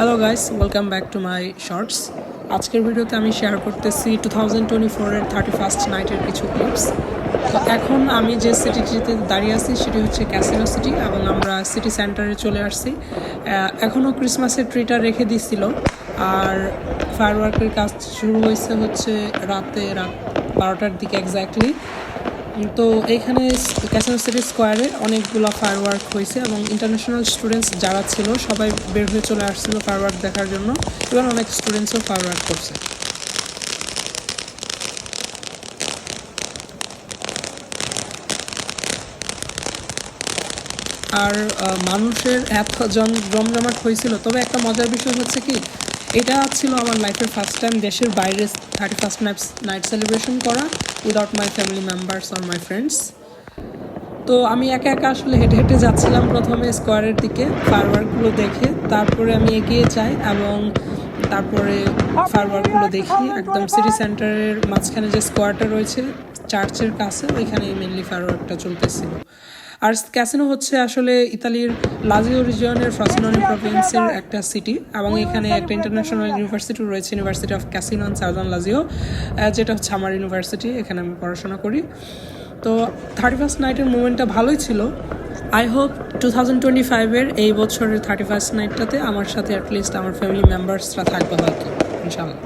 Hello guys, welcome back to my shorts. আজকের ভিডিওতে আমি শেয়ার করতেছি 2024-এর 31st নাইটের কিছু ক্লিপস। তো এখন আমি যে সিটিটিতে দাঁড়িয়ে আছি সেটি হচ্ছে ক্যাসিনো সিটি এবং আমরা সিটি সেন্টারে চলে আসছি। এখনও ক্রিসমাসের ট্রিটা রেখে দিছিল আর ফায়ারওয়ার্কের কাজ শুরু হয়েছে হচ্ছে রাত 12টার দিকে এক্স্যাক্টলি। তো এইখানে ক্যাসিনো সিটি স্কোয়ারে অনেকগুলো ফায়ারওয়ার্ক হয়েছে এবং ইন্টারন্যাশনাল স্টুডেন্টস যারা ছিল সবাই বের হয়ে চলে আসছিল ফায়ারওয়ার্ক দেখার জন্য। এবং অনেক স্টুডেন্টসও ফায়ারওয়ার্ক করছে। আর মানুষের এত জমজমাট হয়েছিল। তবে একটা মজার বিষয় হচ্ছে কি, এটা ছিল আমার লাইফের ফার্স্ট টাইম দেশের বাইরে 31st নাইট সেলিব্রেশন করা without my family members or my friends. তো আমি একা একা আসলে হেঁটে হেঁটে যাচ্ছিলাম প্রথমে স্কোয়ারের দিকে ফায়ারওয়ার্কগুলো দেখে, তারপরে আমি এগিয়ে যাই এবং তারপরে ফায়ারওয়ার্কগুলো দেখি একদম সিটি সেন্টারের মাঝখানে যে স্কোয়ারটা রয়েছে চার্চের কাছে, ওইখানেই মেনলি ফায়ারওয়ার্কটা চলতেছিল। আর ক্যাসিনো হচ্ছে আসলে ইতালির লাজিও রিজিয়নের ফ্রসিনোনি প্রভিন্সের একটা সিটি এবং এখানে একটা ইন্টারন্যাশনাল ইউনিভার্সিটি রয়েছে, university of casino and southern Lazio, যেটা হচ্ছে আমার ইউনিভার্সিটি, এখানে আমি পড়াশোনা করি। তো 31st নাইটের মুভমেন্টটা ভালোই ছিল। আই হোপ 2025-এর এই বছরের 31st নাইটটাতে আমার সাথে অ্যাটলিস্ট আমার ফ্যামিলি মেম্বার্সরা থাকবে হয়তো, ইনশাআল্লাহ।